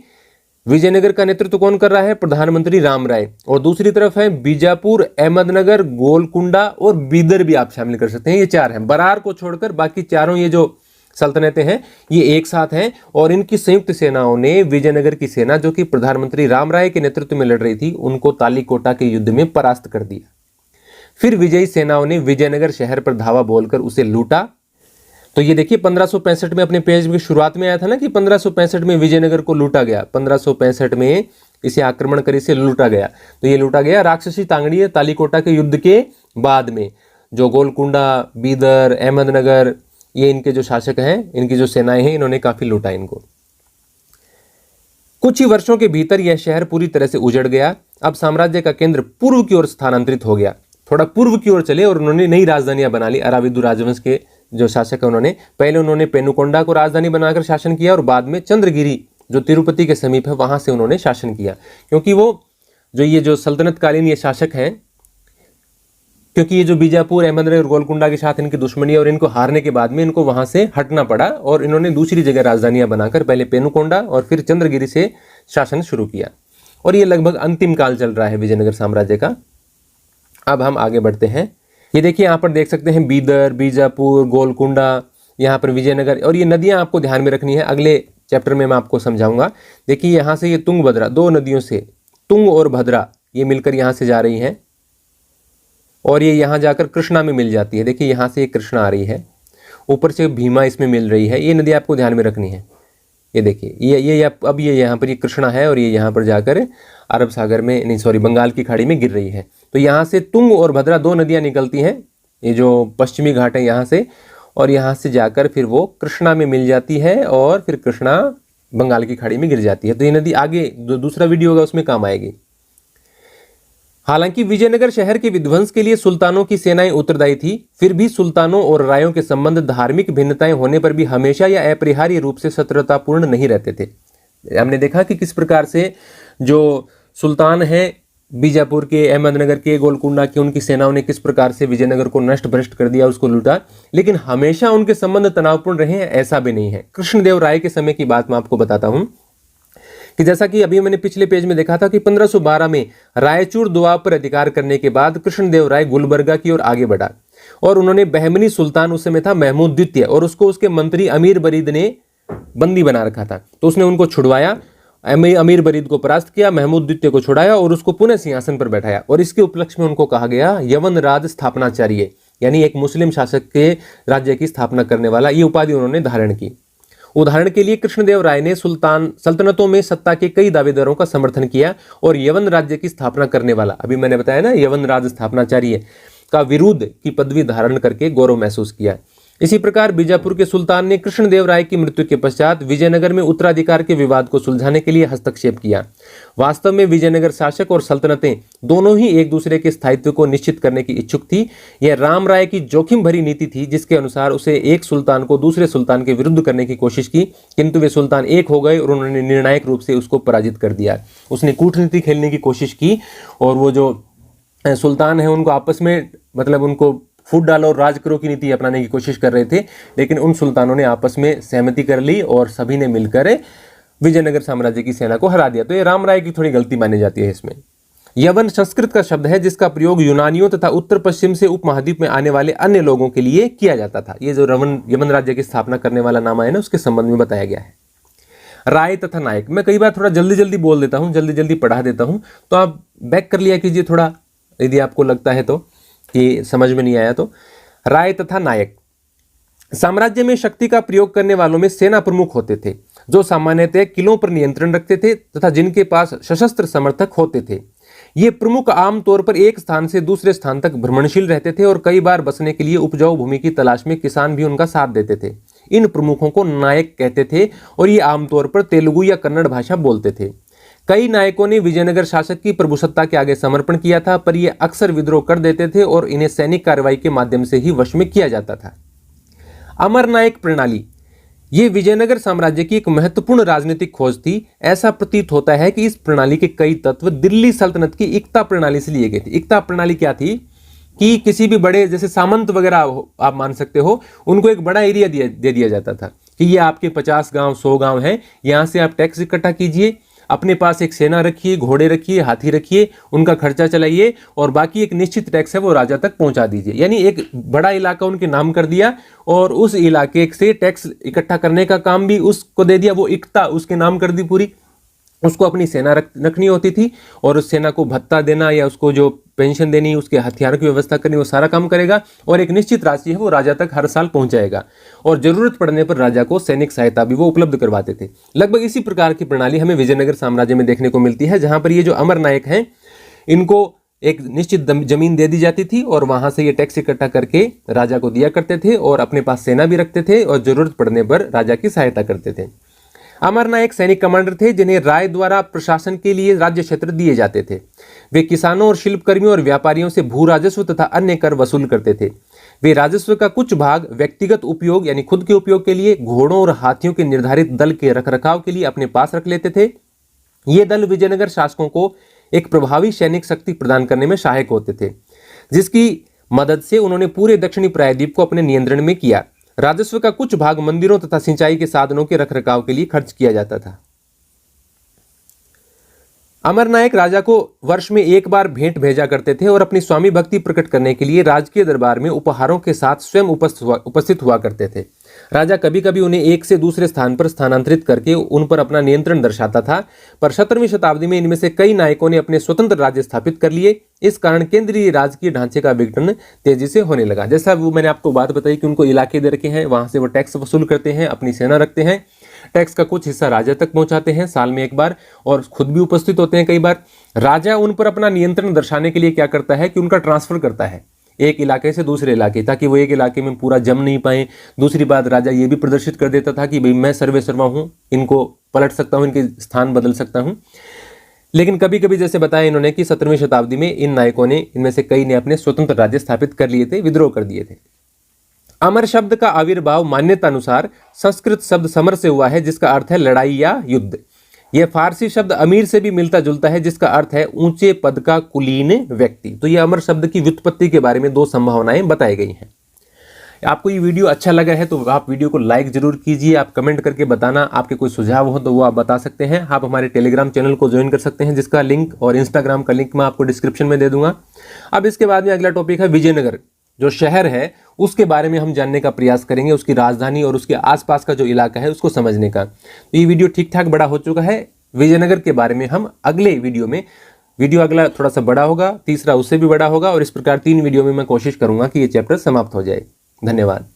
विजयनगर का नेतृत्व कौन कर रहा है? प्रधानमंत्री राम राय। और दूसरी तरफ है बीजापुर, अहमदनगर, गोलकुंडा और बीदर भी आप शामिल कर सकते हैं। ये चार हैं, बरार को छोड़कर बाकी चारों ये जो सल्तनतें हैं ये एक साथ हैं, और इनकी संयुक्त सेनाओं ने विजयनगर की सेना, जो कि प्रधानमंत्री राम राय के नेतृत्व में लड़ रही थी, उनको तालीकोटा के युद्ध में परास्त कर दिया। फिर विजयी सेनाओं ने विजयनगर शहर पर धावा बोलकर उसे लूटा। तो ये देखिए 1565 में, अपने पेज की शुरुआत में आया था ना कि 1565 में विजयनगर को लूटा गया। 1565 में इसे आक्रमण कर इसे लूटा गया। तो ये लूटा गया राक्षसी तांगड़ी तालीकोटा के युद्ध के बाद में। जो गोलकुंडा, बीदर, अहमदनगर, ये इनके जो शासक हैं, इनकी जो सेनाएं हैं, इन्होंने काफी लूटा इनको। कुछ ही वर्षों के भीतर यह शहर पूरी तरह से उजड़ गया। अब साम्राज्य का केंद्र पूर्व की ओर स्थानांतरित हो गया। थोड़ा पूर्व की ओर चले और उन्होंने नई राजधानियां बना ली। अराविदु राजवंश के जो शासक है, उन्होंने पेनुकोंडा को राजधानी बनाकर शासन किया, और बाद में चंद्रगिरी जो तिरुपति के समीप है वहां से उन्होंने शासन किया। क्योंकि ये जो सल्तनतकालीन ये शासक हैं, क्योंकि ये जो बीजापुर, अहमदनगर और गोलकुंडा के साथ इनकी दुश्मनी, और इनको हारने के बाद में इनको वहां से हटना पड़ा, और इन्होंने दूसरी जगह राजधानियां बनाकर पहले पेनुकोंडा और फिर चंद्रगिरी से शासन शुरू किया। और ये लगभग अंतिम काल चल रहा है विजयनगर साम्राज्य का। अब हम आगे बढ़ते हैं। ये देखिए यहाँ पर देख सकते हैं बीदर, बीजापुर, गोलकुंडा, यहाँ पर विजयनगर, और ये नदियां आपको ध्यान में रखनी है, अगले चैप्टर में मैं आपको समझाऊंगा। देखिए यहाँ से ये तुंगभद्रा, दो नदियों से तुंग और भद्रा ये मिलकर यहाँ से जा रही हैं, और ये यहाँ जाकर कृष्णा में मिल जाती है। देखिए यहाँ से ये कृष्णा आ रही है, ऊपर से भीमा इसमें मिल रही है। ये नदी आपको ध्यान में रखनी है। ये देखिए अब ये यहाँ पर ये कृष्णा है, और ये यहाँ पर जाकर अरब सागर में, नहीं सॉरी, बंगाल की खाड़ी में गिर रही है। तो यहाँ से तुंग और भद्रा दो नदियाँ निकलती हैं, ये जो पश्चिमी घाट है यहाँ से, और यहाँ से जाकर फिर वो कृष्णा में मिल जाती है, और फिर कृष्णा बंगाल की खाड़ी में गिर जाती है। तो ये नदी आगे जो दूसरा वीडियो होगा उसमें काम आएगी। हालांकि विजयनगर शहर के विध्वंस के लिए सुल्तानों की सेनाएं उत्तरदायी थी, फिर भी सुल्तानों और रायों के संबंध धार्मिक भिन्नताएं होने पर भी हमेशा या अपरिहार्य रूप से शत्रुतापूर्ण नहीं रहते थे। हमने देखा कि किस प्रकार से जो सुल्तान हैं बीजापुर के, अहमदनगर के, गोलकुंडा के, उनकी सेनाओं ने किस प्रकार से विजयनगर को नष्ट भ्रष्ट कर दिया, उसको लूटा, लेकिन हमेशा उनके संबंध तनावपूर्ण रहे हैं, ऐसा भी नहीं है। कृष्णदेव राय के समय की बात मैं आपको बताता हूं कि जैसा कि अभी मैंने पिछले पेज में देखा था कि 1512 में रायचूर दोआब पर अधिकार करने के बाद कृष्णदेव राय गुलबर्गा की ओर आगे बढ़ा, और उन्होंने बहमनी सुल्तान, उस समय था महमूद द्वितीय, और उसको उसके मंत्री अमीर बरीद ने बंदी बना रखा था। तो उसने उनको छुड़वाया, अमीर बरीद को परास्त किया, महमूद द्वितीय को छुड़ाया और उसको पुनः सिंहासन पर बैठाया, और इसके उपलक्ष्य में उनको कहा गया यवन राज स्थापनाचार्य, यानी एक मुस्लिम शासक के राज्य की स्थापना करने वाला, ये उपाधि उन्होंने धारण की। उदाहरण के लिए कृष्णदेव राय ने सल्तनतों में सत्ता के कई दावेदारों का समर्थन किया, और यवन राज्य की स्थापना करने वाला, अभी मैंने बताया ना यवन राज स्थापनाचार्य, का विरुद्ध की पदवी धारण करके गौरव महसूस किया। इसी प्रकार बीजापुर के सुल्तान ने कृष्णदेव राय की मृत्यु के पश्चात विजयनगर में उत्तराधिकार के विवाद को सुलझाने के लिए हस्तक्षेप किया। वास्तव में विजयनगर शासक और सल्तनतें दोनों ही एक दूसरे के स्थायित्व को निश्चित करने की इच्छुक थी। यह राम राय की जोखिम भरी नीति थी, जिसके अनुसार उसे एक सुल्तान को दूसरे सुल्तान के विरुद्ध करने की कोशिश की, किंतु वे सुल्तान एक हो गए और उन्होंने निर्णायक रूप से उसको पराजित कर दिया। उसने कूटनीति खेलने की कोशिश की और वो जो सुल्तान है उनको आपस में मतलब उनको फूट डालो और राज करो की नीति अपनाने की कोशिश कर रहे थे, लेकिन उन सुल्तानों ने आपस में सहमति कर ली और सभी ने मिलकर विजयनगर साम्राज्य की सेना को हरा दिया। तो ये राम राय की थोड़ी गलती मानी जाती है इसमें। यवन संस्कृत का शब्द है जिसका प्रयोग यूनानियों तथा उत्तर पश्चिम से उपमहाद्वीप में आने वाले अन्य लोगों के लिए किया जाता था। ये जो यवन राज्य की स्थापना करने वाला नाम है ना, उसके संबंध में बताया गया है। राय तथा नायक, मैं कई बार थोड़ा जल्दी जल्दी बोल देता हूँ, जल्दी जल्दी पढ़ा देता हूँ, तो आप बैक कर लिया कीजिए थोड़ा, यदि आपको लगता है तो कि समझ में नहीं आया तो। राय तथा नायक, साम्राज्य में शक्ति का प्रयोग करने वालों में सेना प्रमुख होते थे, जो सामान्यतः किलों पर नियंत्रण रखते थे तथा जिनके पास सशस्त्र समर्थक होते थे। ये प्रमुख आमतौर पर एक स्थान से दूसरे स्थान तक भ्रमणशील रहते थे और कई बार बसने के लिए उपजाऊ भूमि की तलाश में किसान भी उनका साथ देते थे। इन प्रमुखों को नायक कहते थे और ये आमतौर पर तेलुगु या कन्नड़ भाषा बोलते थे। कई नायकों ने विजयनगर शासक की प्रभुसत्ता के आगे समर्पण किया था, पर ये अक्सर विद्रोह कर देते थे और इन्हें सैनिक कार्रवाई के माध्यम से ही वश में किया जाता था। अमर नायक प्रणाली, ये विजयनगर साम्राज्य की एक महत्वपूर्ण राजनीतिक खोज थी। ऐसा प्रतीत होता है कि इस प्रणाली के कई तत्व दिल्ली सल्तनत की इक्ता प्रणाली से लिए गए थे। इक्ता प्रणाली क्या थी कि किसी भी बड़े जैसे सामंत वगैरह आप मान सकते हो, उनको एक बड़ा एरिया दे दिया जाता था कि ये आपके 50 गांव 100 गांव हैं, यहाँ से आप टैक्स इकट्ठा कीजिए, अपने पास एक सेना रखिए, घोड़े रखिए, हाथी रखिए, उनका खर्चा चलाइए और बाकी एक निश्चित टैक्स है वो राजा तक पहुंचा दीजिए। यानी एक बड़ा इलाका उनके नाम कर दिया और उस इलाके से टैक्स इकट्ठा करने का काम भी उसको दे दिया, वो इक्ता उसके नाम कर दी पूरी। उसको अपनी सेना रखनी होती थी और उस सेना को भत्ता देना या उसको जो पेंशन देनी, उसके हथियारों की व्यवस्था करनी, वो सारा काम करेगा और एक निश्चित राशि है वो राजा तक हर साल पहुंचाएगा और जरूरत पड़ने पर राजा को सैनिक सहायता भी वो उपलब्ध करवाते थे। लगभग इसी प्रकार की प्रणाली हमें विजयनगर साम्राज्य में देखने को मिलती है, जहां पर ये जो अमर नायक हैं इनको एक निश्चित जमीन दे दी जाती थी और वहां से ये टैक्स इकट्ठा करके राजा को दिया करते थे और अपने पास सेना भी रखते थे और जरूरत पड़ने पर राजा की सहायता करते थे। अमर नायक सैनिक कमांडर थे जिन्हें राय द्वारा प्रशासन के लिए राज्य क्षेत्र दिए जाते थे। वे किसानों और शिल्पकर्मियों और व्यापारियों से भू राजस्व तथा अन्य कर वसूल करते थे। वे राजस्व का कुछ भाग व्यक्तिगत उपयोग यानी खुद के उपयोग के लिए, घोड़ों और हाथियों के निर्धारित दल के रखरखाव के लिए अपने पास रख लेते थे। ये दल विजयनगर शासकों को एक प्रभावी सैनिक शक्ति प्रदान करने में सहायक होते थे, जिसकी मदद से उन्होंने पूरे दक्षिणी प्रायद्वीप को अपने नियंत्रण में किया। राजस्व का कुछ भाग मंदिरों तथा सिंचाई के साधनों के रखरखाव के लिए खर्च किया जाता था। अमर नायक राजा को वर्ष में एक बार भेंट भेजा करते थे और अपनी स्वामी भक्ति प्रकट करने के लिए राजकीय दरबार में उपहारों के साथ स्वयं उपस्थित हुआ करते थे। राजा कभी कभी उन्हें एक से दूसरे स्थान पर स्थानांतरित करके उन पर अपना नियंत्रण दर्शाता था, पर 17वीं शताब्दी में इनमें से कई नायकों ने अपने स्वतंत्र राज्य स्थापित कर लिए। इस कारण केंद्रीय राजकीय ढांचे का विघटन तेजी से होने लगा। जैसा वो मैंने आपको बात बताई कि उनको इलाके दे रखे हैं, वहां से वो टैक्स वसूल करते हैं, अपनी सेना रखते हैं, टैक्स का कुछ हिस्सा राजा तक पहुंचाते हैं साल में एक बार और खुद भी उपस्थित होते हैं कई बार। राजा उन पर अपना नियंत्रण दर्शाने के लिए क्या करता है कि उनका ट्रांसफर करता है एक इलाके से दूसरे इलाके, ताकि वो एक इलाके में पूरा जम नहीं पाए। दूसरी बात, राजा ये भी प्रदर्शित कर देता था कि भाई मैं सर्वे सर्वा हूँ, इनको पलट सकता हूँ, इनके स्थान बदल सकता हूँ। लेकिन कभी कभी जैसे बताया इन्होंने कि 17वीं शताब्दी में इन नायकों ने, इनमें से कई ने अपने स्वतंत्र राज्य स्थापित कर लिए थे, विद्रोह कर दिए थे। अमर शब्द का आविर्भाव मान्यता अनुसार संस्कृत शब्द समर से हुआ है, जिसका अर्थ है लड़ाई या युद्ध। यह फारसी शब्द अमीर से भी मिलता जुलता है, जिसका अर्थ है ऊंचे पद का कुलीन व्यक्ति। तो यह अमर शब्द की व्युत्पत्ति के बारे में दो संभावनाएं बताई गई हैं। आपको ये वीडियो अच्छा लगा है तो आप वीडियो को लाइक जरूर कीजिए। आप कमेंट करके बताना, आपके कोई सुझाव हो तो वो आप बता सकते हैं। आप हमारे टेलीग्राम चैनल को ज्वाइन कर सकते हैं, जिसका लिंक और इंस्टाग्राम का लिंक मैं आपको डिस्क्रिप्शन में दे दूंगा। अब इसके बाद में अगला टॉपिक है विजयनगर, जो शहर है उसके बारे में हम जानने का प्रयास करेंगे, उसकी राजधानी और उसके आसपास का जो इलाका है उसको समझने का। तो ये वीडियो ठीक ठाक बड़ा हो चुका है। विजयनगर के बारे में हम अगले वीडियो में, वीडियो अगला थोड़ा सा बड़ा होगा, तीसरा उससे भी बड़ा होगा और इस प्रकार 3 वीडियो में मैं कोशिश करूंगा कि ये चैप्टर समाप्त हो जाए। धन्यवाद।